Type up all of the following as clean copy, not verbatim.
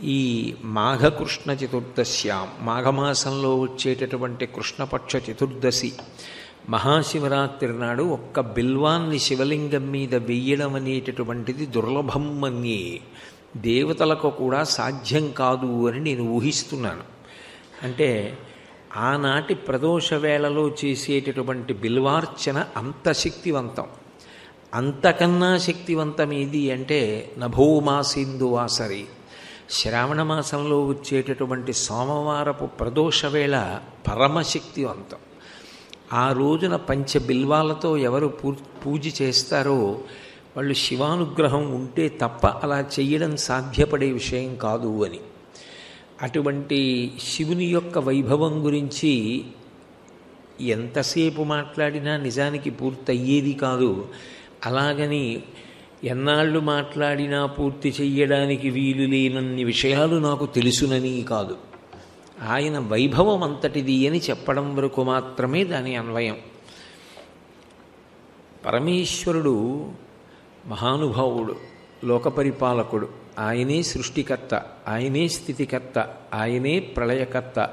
ఈ మాఘకృష్ణ చతుర్దశ్యాం, మాఘమాసంలో వచ్చేటటువంటి కృష్ణపక్ష చతుర్దశి మహాశివరాత్రి నాడు ఒక్క బిల్వాన్ని శివలింగం మీద వెయ్యడం అనేటటువంటిది దుర్లభం అనే దేవతలకు కూడా సాధ్యం కాదు అని నేను ఊహిస్తున్నాను. అంటే ఆనాటి ప్రదోష వేళలో చేసేటటువంటి బిల్వార్చన అంత శక్తివంతం. అంతకన్నా శక్తివంతం ఏది అంటే నభోమాసిందు వాసరి, శ్రావణ మాసంలో వచ్చేటటువంటి సోమవారపు ప్రదోష వేళ పరమశక్తివంతం. ఆ రోజున పంచబిల్వాలతో ఎవరు పూజ చేస్తారో వాళ్ళు శివానుగ్రహం ఉంటే తప్ప అలా చెయ్యడం సాధ్యపడే విషయం కాదు అని. అటువంటి శివుని యొక్క వైభవం గురించి ఎంతసేపు మాట్లాడినా నిజానికి పూర్తయ్యేది కాదు. అలాగని ఎన్నాళ్ళు మాట్లాడినా పూర్తి చెయ్యడానికి వీలు లేనన్ని విషయాలు నాకు తెలుసునని కాదు. ఆయన వైభవం అంతటిది అని చెప్పడం వరకు మాత్రమే దాని అన్వయం. పరమేశ్వరుడు మహానుభావుడు, లోకపరిపాలకుడు. ఆయనే సృష్టికర్త, ఆయనే స్థితికర్త, ఆయనే ప్రళయకర్త.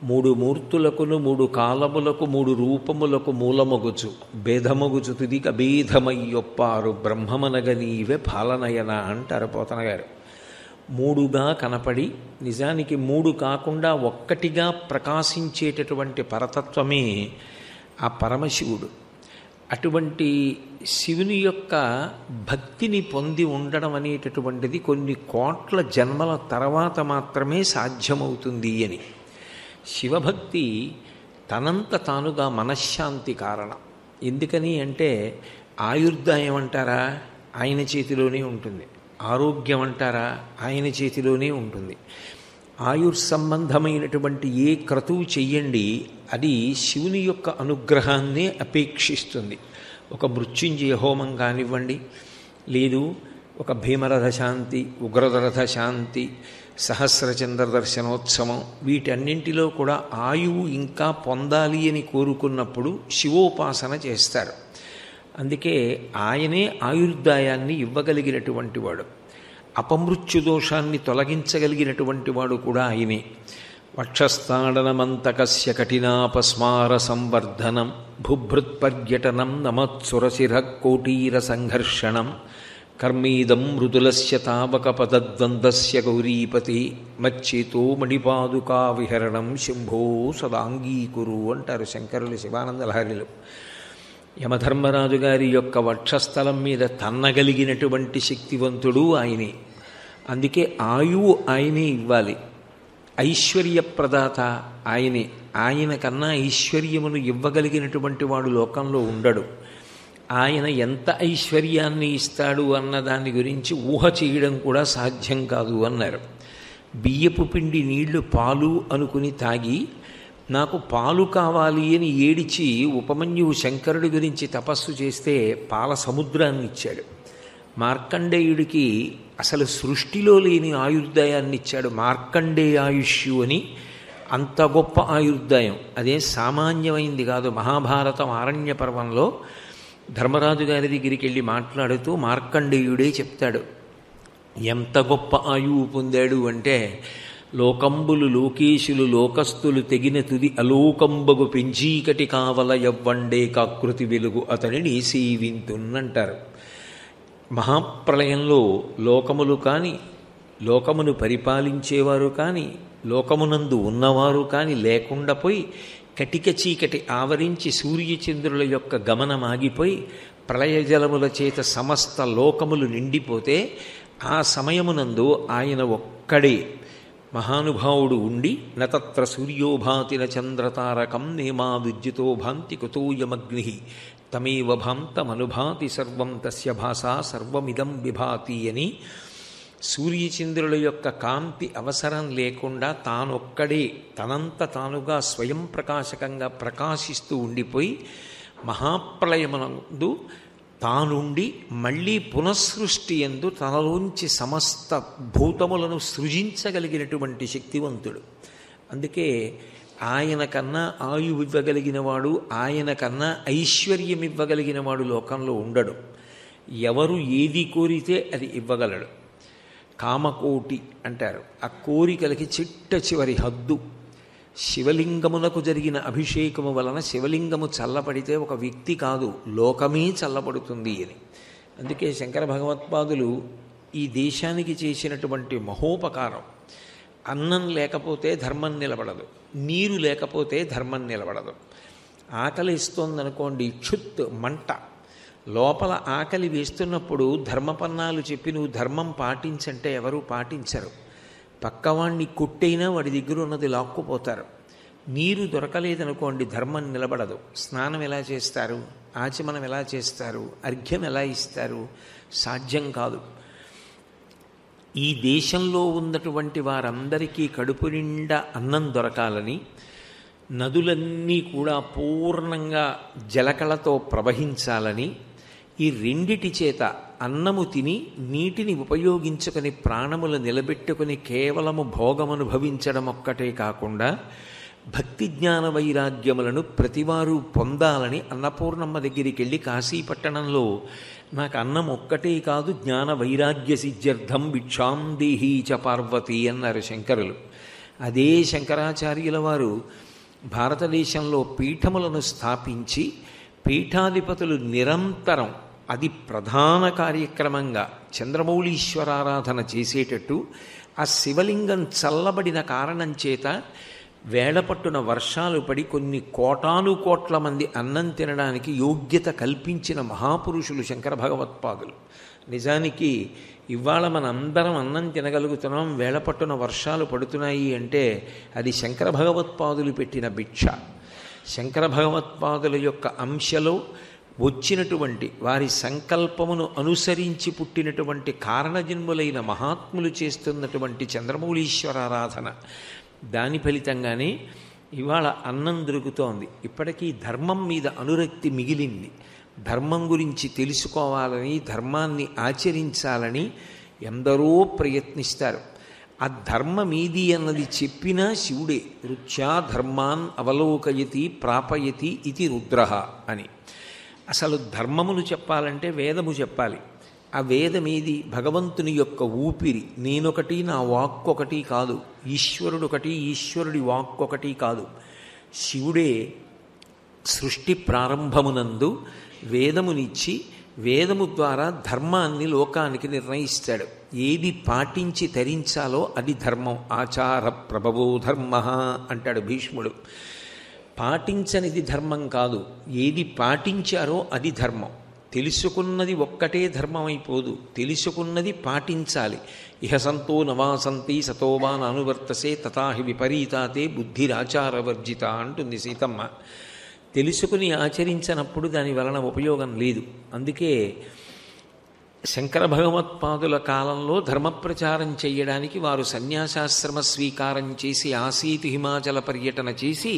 మూడు మూర్తులకును మూడు కాలములకు మూడు రూపములకు మూలమొగుచు భేదమొగుచు తుదిక భేదమయ్యొప్పారు బ్రహ్మమనగ నీవే పాలనయన అంటారు పోతన గారు. మూడుగా కనపడి నిజానికి మూడు కాకుండా ఒక్కటిగా ప్రకాశించేటటువంటి పరతత్వమే ఆ పరమశివుడు. అటువంటి శివుని యొక్క భక్తిని పొంది ఉండడం అనేటటువంటిది కొన్ని కోట్ల జన్మల తర్వాత మాత్రమే సాధ్యమవుతుంది అని. శివభక్తి తనంత తానుగా మనశ్శాంతి కారణం. ఎందుకని అంటే ఆయుర్దాయం అంటారా, ఆయన చేతిలోనే ఉంటుంది. ఆరోగ్యం అంటారా, ఆయన చేతిలోనే ఉంటుంది. ఆయుర్సంబంధమైనటువంటి ఏ క్రతువు చెయ్యండి అది శివుని యొక్క అనుగ్రహాన్నే అపేక్షిస్తుంది. ఒక మృత్యుంజయ హోమం కానివ్వండి, లేదు ఒక భీమరథ శాంతి, ఉగ్రరథ శాంతి, సహస్రచంద్ర దర్శనోత్సవం, వీటన్నింటిలో కూడా ఆయువు ఇంకా పొందాలి అని కోరుకున్నప్పుడు శివోపాసన చేస్తారు. అందుకే ఆయనే ఆయుర్దాయాన్ని ఇవ్వగలిగినటువంటి వాడు. అపమృత్యు దోషాన్ని తొలగించగలిగినటువంటి వాడు కూడా ఆయనే. వక్షస్థాడనమంతకస్య కఠినాపస్మార సంవర్ధనం భుభృత్పర్యటనం నమత్సురశిర కోటీర సంఘర్షణం కర్మీదం మృదులస్య తావక పదద్వందస్య గౌరీపతి మచ్చేతో మణిపాదుకా విహరణం శంభో సదాంగీకురు అంటారు శంకరులు శివానంద లహరిలో. యమధర్మరాజు గారి యొక్క వక్షస్థలం మీద తన్నగలిగినటువంటి శక్తివంతుడు ఆయనే. అందుకే ఆయువు ఆయనే ఇవ్వాలి. ఐశ్వర్యప్రదాత ఆయనే. ఆయన కన్నా ఐశ్వర్యమును ఇవ్వగలిగినటువంటి వాడు లోకంలో ఉండడు. ఆయన ఎంత ఐశ్వర్యాన్ని ఇస్తాడు అన్న దాని గురించి ఊహ చేయడం కూడా సాధ్యం కాదు అన్నారు. బియ్యపు పిండి నీళ్లు పాలు అనుకుని తాగి నాకు పాలు కావాలి అని ఏడిచి ఉపమన్యువు శంకరుడి గురించి తపస్సు చేస్తే పాల సముద్రాన్ని ఇచ్చాడు. మార్కండేయుడికి అసలు సృష్టిలో లేని ఆయుర్దాయాన్ని ఇచ్చాడు. మార్కండేయాయుష్యు అని అంత గొప్ప ఆయుర్దాయం. అదే సామాన్యమైంది కాదు. మహాభారతం ఆరణ్య పర్వంలో ధర్మరాజు గారి దగ్గరికి వెళ్ళి మాట్లాడుతూ మార్కండేయుడే చెప్తాడు ఎంత గొప్ప ఆయువు పొందాడు అంటే, లోకంబులు లోకేశులు లోకస్తులు తెగిన తుది అలోకంబగు పెంచీకటి కావల యవ్వండే కాకృతి వెలుగు అతనిని సేవింతున్నంటారు. మహాప్రళయంలో లోకములు కానీ, లోకమును పరిపాలించేవారు కానీ, లోకమునందు ఉన్నవారు కానీ లేకుండా పోయి కటిక చీకటి ఆవరించి సూర్యచంద్రుల యొక్క గమనం ఆగిపోయి ప్రళయజలముల చేత సమస్త లోకములు నిండిపోతే ఆ సమయమునందు ఆయన ఒక్కడే మహానుభావుడు ఉండి నతత్ర సూర్యోభాతిన చంద్రతారకం నేమా విద్యుతో భాంతి కుతోయమగ్ని తమేవ భాంతమనుభాతి సర్వం తస్య భాషా సర్వమిదం విభాతి అని సూర్యచంద్రుల యొక్క కాంతి అవసరం లేకుండా తానొక్కడే తనంత తానుగా స్వయం ప్రకాశకంగా ప్రకాశిస్తూ ఉండిపోయి మహాప్రళయమునందు తానుండి మళ్ళీ పునఃసృష్టి యందు తనలోంచి సమస్త భూతములను సృజించగలిగినటువంటి శక్తివంతుడు. అందుకే ఆయన కన్నా ఆయువు ఇవ్వగలిగిన వాడు, ఆయన కన్నా ఐశ్వర్యం ఇవ్వగలిగిన వాడు లోకంలో ఉండడు. ఎవరు ఏది కోరితే అది ఇవ్వగలడు. కామకోటి అంటారు. ఆ కోరికలకి చిట్ట చివరి హద్దు. శివలింగమునకు జరిగిన అభిషేకము వలన శివలింగము చల్లబడితే ఒక వ్యక్తి కాదు, లోకమే చల్లబడుతుంది అని. అందుకే శంకర భగవత్పాదులు ఈ దేశానికి చేసినటువంటి మహోపకారం. అన్నం లేకపోతే ధర్మం నిలబడదు, నీరు లేకపోతే ధర్మం నిలబడదు. ఆకలి ఇస్తోందనుకోండి, క్షుత్ మంట, లోపల ఆకలి వేస్తున్నప్పుడు ధర్మపన్నాలు చెప్పి నువ్వు ధర్మం పాటించంటే ఎవరూ పాటించరు. పక్కవాణ్ణి కొట్టైనా వాడి దగ్గర ఉన్నది లాక్కుపోతారు. నీరు దొరకలేదనుకోండి, ధర్మం నిలబడదు. స్నానం ఎలా చేస్తారు, ఆచమనం ఎలా చేస్తారు, అర్ఘ్యం ఎలా ఇస్తారు? సాధ్యం కాదు. ఈ దేశంలో ఉన్నటువంటి వారందరికీ కడుపు నిండా అన్నం దొరకాలని, నదులన్నీ కూడా పూర్ణంగా జలకళతో ప్రవహించాలని, ఈ రెండిటి చేత అన్నము తిని నీటిని ఉపయోగించుకొని ప్రాణములు నిలబెట్టుకుని కేవలము భోగమనుభవించడం ఒక్కటే కాకుండా భక్తి జ్ఞాన వైరాగ్యములను ప్రతివారు పొందాలని అన్నపూర్ణమ్మ దగ్గరికి వెళ్ళి కాశీపట్టణంలో నాకు అన్నం ఒక్కటే కాదు, జ్ఞాన వైరాగ్య సిద్ధ్యర్థం భిక్షాం దేహీ చ పార్వతి అన్నారు శంకరులు. అదే శంకరాచార్యుల వారు భారతదేశంలో పీఠములను స్థాపించి పీఠాధిపతులు నిరంతరం అది ప్రధాన కార్యక్రమంగా చంద్రమౌళీశ్వరారాధన చేసేటట్టు ఆ శివలింగం చల్లబడిన కారణం చేత వేళపట్టున వర్షాలు పడి కొన్ని కోటాను కోట్ల మంది అన్నం తినడానికి యోగ్యత కల్పించిన మహాపురుషులు శంకర భగవత్పాదులు. నిజానికి ఇవాళ మనందరం అన్నం తినగలుగుతున్నాం, వేళపట్టున వర్షాలు పడుతున్నాయి అంటే అది శంకర భగవత్పాదులు పెట్టిన భిక్ష. శంకర భగవత్పాదుల యొక్క అంశలో వచ్చినటువంటి వారి సంకల్పమును అనుసరించి పుట్టినటువంటి కారణజన్ములైన మహాత్ములు చేస్తున్నటువంటి చంద్రమౌళీశ్వరారాధన, దాని ఫలితంగానే ఇవాళ అన్నం దొరుకుతోంది. ఇప్పటికీ ధర్మం మీద అనురక్తి మిగిలింది. ధర్మం గురించి తెలుసుకోవాలని, ధర్మాన్ని ఆచరించాలని ఎందరో ప్రయత్నిస్తారు. ఆ ధర్మమేది అన్నది చెప్పినా శివుడే. రుచ్యా ధర్మాన్ అవలోకయతి ప్రాపయతి ఇది రుద్రః అని. అసలు ధర్మములు చెప్పాలంటే వేదము చెప్పాలి. ఆ వేదమేది? భగవంతుని యొక్క ఊపిరి. నేనొకటి, నా వాక్కొకటి కాదు. ఈశ్వరుడొకటి, ఈశ్వరుడి వాక్కొకటి కాదు. శివుడే సృష్టి ప్రారంభమునందు వేదమునిచ్చి వేదము ద్వారా ధర్మాన్ని లోకానికి నిర్ణయిస్తాడు. ఏది పాటించి తరించాలో అది ధర్మం. ఆచార ప్రభవో ధర్మ అంటాడు భీష్ముడు. పాటించనిది ధర్మం కాదు, ఏది పాటించారో అది ధర్మం. తెలుసుకున్నది ఒక్కటే ధర్మం అయిపోదు, తెలుసుకున్నది పాటించాలి. ఇహ సంతో నవాసంతి సతోవా నానువర్తసే తథాహి విపరీతాతే బుద్ధిరాచారవర్జిత అంటుంది సీతమ్మ. తెలుసుకుని ఆచరించనప్పుడు దాని వలన ఉపయోగం లేదు. అందుకే శంకర భగవత్పాదుల కాలంలో ధర్మప్రచారం చేయడానికి వారు సన్యాసాశ్రమ స్వీకారం చేసి ఆసీతు హిమాచల పర్యటన చేసి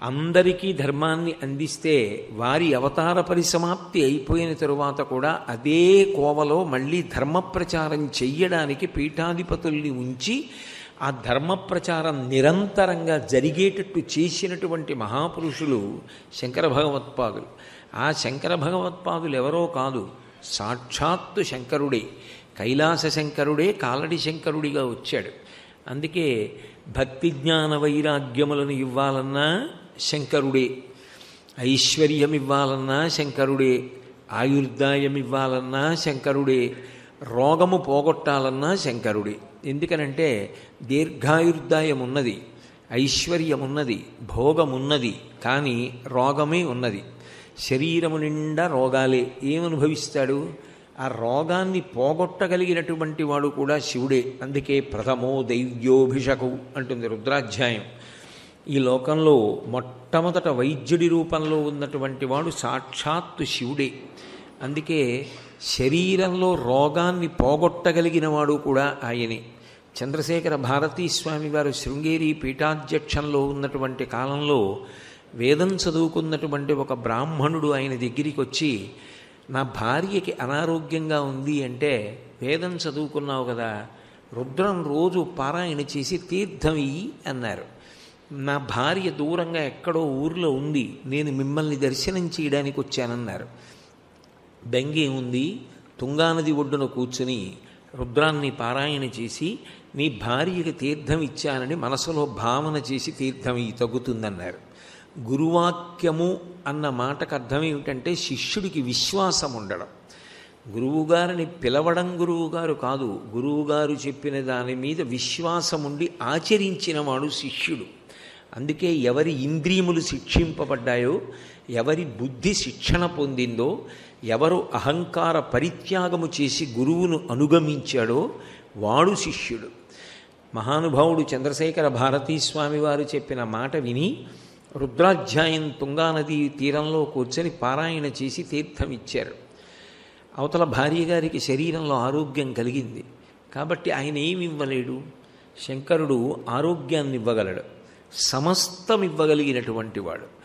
అందరికీ ధర్మాన్ని అందిస్తే వారి అవతార పరిసమాప్తి అయిపోయిన తరువాత కూడా అదే కోవలో మళ్ళీ ధర్మప్రచారం చెయ్యడానికి పీఠాధిపతుల్ని ఉంచి ఆ ధర్మప్రచారం నిరంతరంగా జరిగేటట్టు చేసినటువంటి మహాపురుషులు శంకర భగవత్పాదులు. ఆ శంకర భగవత్పాదులు ఎవరో కాదు, సాక్షాత్తు శంకరుడే. కైలాస శంకరుడే కాలడి శంకరుడిగా వచ్చాడు. అందుకే భక్తి జ్ఞాన వైరాగ్యములను ఇవ్వాలన్నా శంకరుడే, ఐశ్వర్యం ఇవ్వాలన్నా శంకరుడే, ఆయుర్దాయం ఇవ్వాలన్నా శంకరుడే, రోగము పోగొట్టాలన్నా శంకరుడే. ఎందుకనంటే దీర్ఘాయుర్దాయం ఉన్నది, ఐశ్వర్యం ఉన్నది, భోగమున్నది, కానీ రోగమే ఉన్నది. శరీరము నిండా రోగాలే. ఏమనుభవిస్తాడు? ఆ రోగాన్ని పోగొట్టగలిగినటువంటి వాడు కూడా శివుడే. అందుకే ప్రథమో దైవ్యోభిషకు అంటుంది రుద్రాధ్యాయం. ఈ లోకంలో మొట్టమొదట వైద్యుడి రూపంలో ఉన్నటువంటి వాడు సాక్షాత్తు శివుడే. అందుకే శరీరంలో రోగాన్ని పోగొట్టగలిగిన వాడు కూడా ఆయనే. చంద్రశేఖర భారతీ స్వామి వారు శృంగేరి పీఠాధ్యక్షంలో ఉన్నటువంటి కాలంలో వేదం చదువుకున్నటువంటి ఒక బ్రాహ్మణుడు ఆయన దగ్గరికి వచ్చి, నా భార్యకి అనారోగ్యంగా ఉంది అంటే, వేదం చదువుకున్నావు కదా, రుద్రం రోజు పారాయణ చేసి తీర్థం ఇయ్యి అన్నారు. నా భార్య దూరంగా ఎక్కడో ఊరిలో ఉంది, నేను మిమ్మల్ని దర్శనం చేయడానికి వచ్చానన్నారు. బెంగే ఉంది, తుంగానది ఒడ్డున కూర్చుని రుద్రాన్ని పారాయణ చేసి నీ భార్యకి తీర్థం ఇచ్చానని మనసులో భావన చేసి తీర్థం తగ్గుతుందన్నారు. గురువాక్యము అన్న మాటకు అర్థం ఏమిటంటే శిష్యుడికి విశ్వాసం ఉండడం. గురువుగారిని పిలవడం గురువుగారు కాదు, గురువుగారు చెప్పిన దాని మీద విశ్వాసం ఉండి ఆచరించిన వాడు శిష్యుడు. అందుకే ఎవరి ఇంద్రియములు శిక్షింపబడ్డాయో, ఎవరి బుద్ధి శిక్షణ పొందిందో, ఎవరు అహంకార పరిత్యాగము చేసి గురువును అనుగమించాడో వాడు శిష్యుడు. మహానుభావుడు చంద్రశేఖర భారతీస్వామి వారు చెప్పిన మాట విని రుద్రాధ్యాయం తుంగానది తీరంలో కూర్చొని పారాయణ చేసి తీర్థం ఇచ్చారు. అవతల భార్య గారికి శరీరంలో ఆరోగ్యం కలిగింది కాబట్టి ఆయన ఏమి ఇవ్వలేడు? శంకరుడు ఆరోగ్యాన్ని ఇవ్వగలడు, సమస్తం ఇవ్వగలిగినటువంటి వాడు.